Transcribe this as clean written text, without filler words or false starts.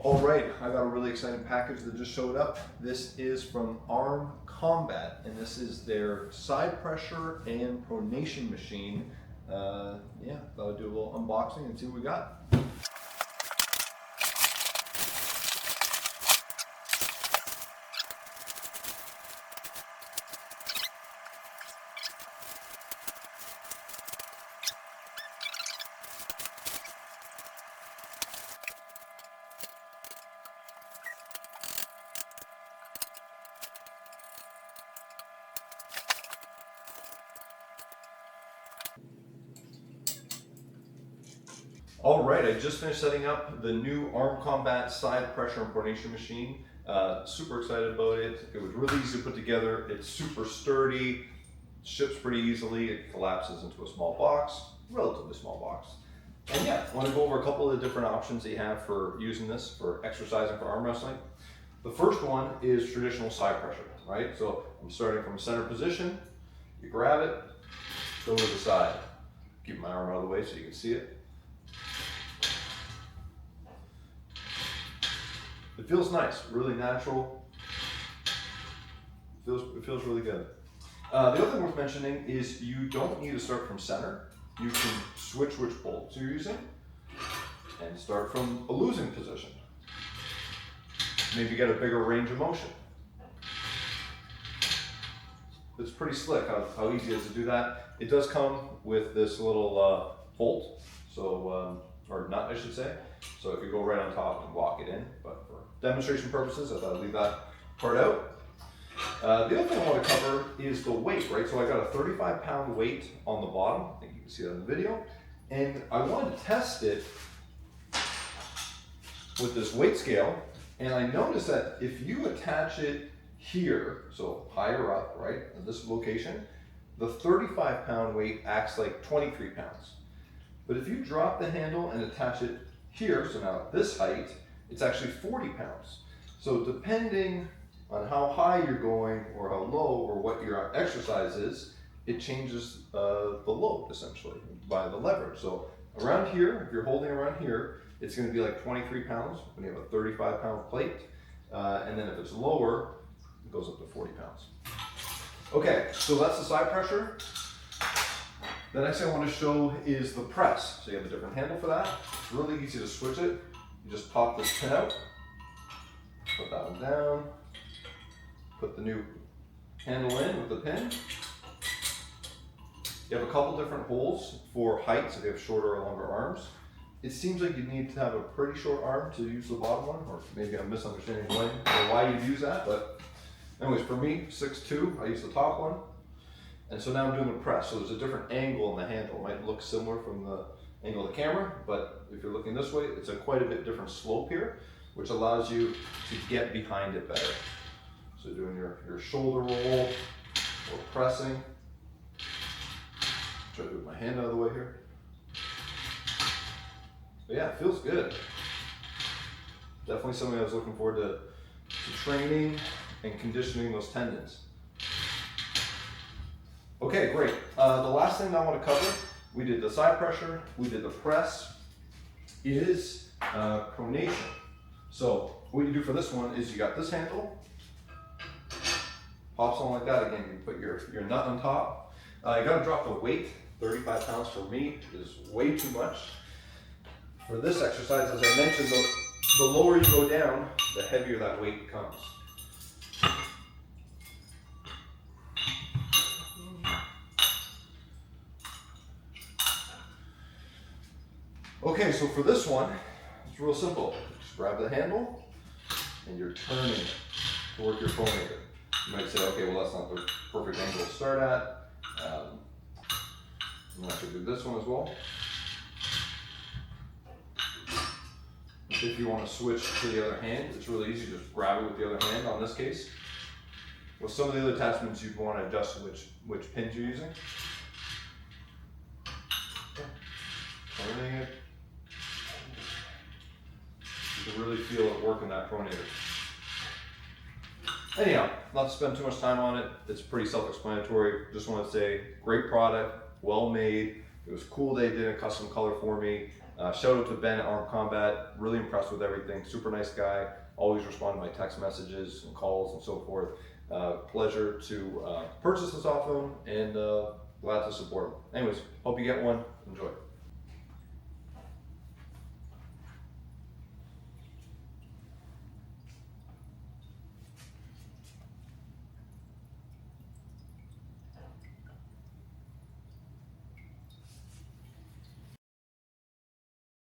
All right, I got a really exciting package that just showed up. This is from Arm Kombat, and this is their side pressure and pronation machine. Yeah, thought I'd do a little unboxing and see what we got. All right, I just finished setting up the new Arm Kombat side pressure and pronation machine. Super excited about it. It was really easy to put together. It's super sturdy, ships pretty easily. It collapses into a small box, relatively small box. And yeah, I want to go over a couple of the different options that you have for using this for exercising for arm wrestling. The first one is traditional side pressure, right? So I'm starting from center position. You grab it, go to the side. Keep my arm out of the way so you can see it. It feels nice, really natural. It feels really good. The other thing worth mentioning is you don't need to start from center. You can switch which bolts you're using and start from a losing position. Maybe get a bigger range of motion. It's pretty slick how easy it is to do that. It does come with this little bolt, so or nut I should say. So if you go right on top and lock it in, but for demonstration purposes, I thought I'd leave that part out. The other thing I want to cover is the weight, right? So I got a 35-pound weight on the bottom. I think you can see that in the video. And I wanted to test it with this weight scale. And I noticed that if you attach it here, so higher up, right, at this location, the 35-pound weight acts like 23 pounds. But if you drop the handle and attach it here, so now at this height, it's actually 40 pounds. So depending on how high you're going or how low or what your exercise is, it changes the load essentially by the lever. So around here, if you're holding around here, it's going to be like 23 pounds when you have a 35-pound plate. And then if it's lower, it goes up to 40 pounds. Okay, so that's the side pressure. The next thing I want to show is the press. So you have a different handle for that. It's really easy to switch it. You just pop this pin out, put that one down, put the new handle in with the pin. You have a couple different holes for heights if you have shorter or longer arms. It seems like you need to have a pretty short arm to use the bottom one, or maybe I'm misunderstanding when or why you'd use that. But anyways, for me, 6'2", I use the top one. And so now I'm doing the press, so there's a different angle in the handle. It might look similar from the angle of the camera, but if you're looking this way, it's a quite a bit different slope here, which allows you to get behind it better. So doing your shoulder roll or pressing. Try to do my hand out of the way here. But yeah, it feels good. Definitely something I was looking forward to training and conditioning those tendons. Okay, great. The last thing I want to cover, we did the side pressure, we did the press, is pronation. So what you do for this one is you got this handle, pops on like that. Again, you put your nut on top. You got to drop the weight. 35 pounds for me is way too much. For this exercise, as I mentioned, the lower you go down, the heavier that weight becomes. Okay, so for this one, it's real simple. Just grab the handle and you're turning it to work your pronator. You might say, okay, well that's not the perfect angle to start at. I'm going to have to do this one as well. If you want to switch to the other hand, it's really easy. Just grab it with the other hand on this case. With some of the other attachments, you'd want to adjust which pins you're using. Turning it. You can really feel it work in that pronator. Anyhow, not to spend too much time on it. It's pretty self-explanatory. Just want to say, great product, well made. It was cool they did a custom color for me. Shout out to Ben at Arm Kombat, really impressed with everything, super nice guy, always respond to my text messages and calls and so forth. Pleasure to purchase this off him, and glad to support him. Anyways, hope you get one, enjoy.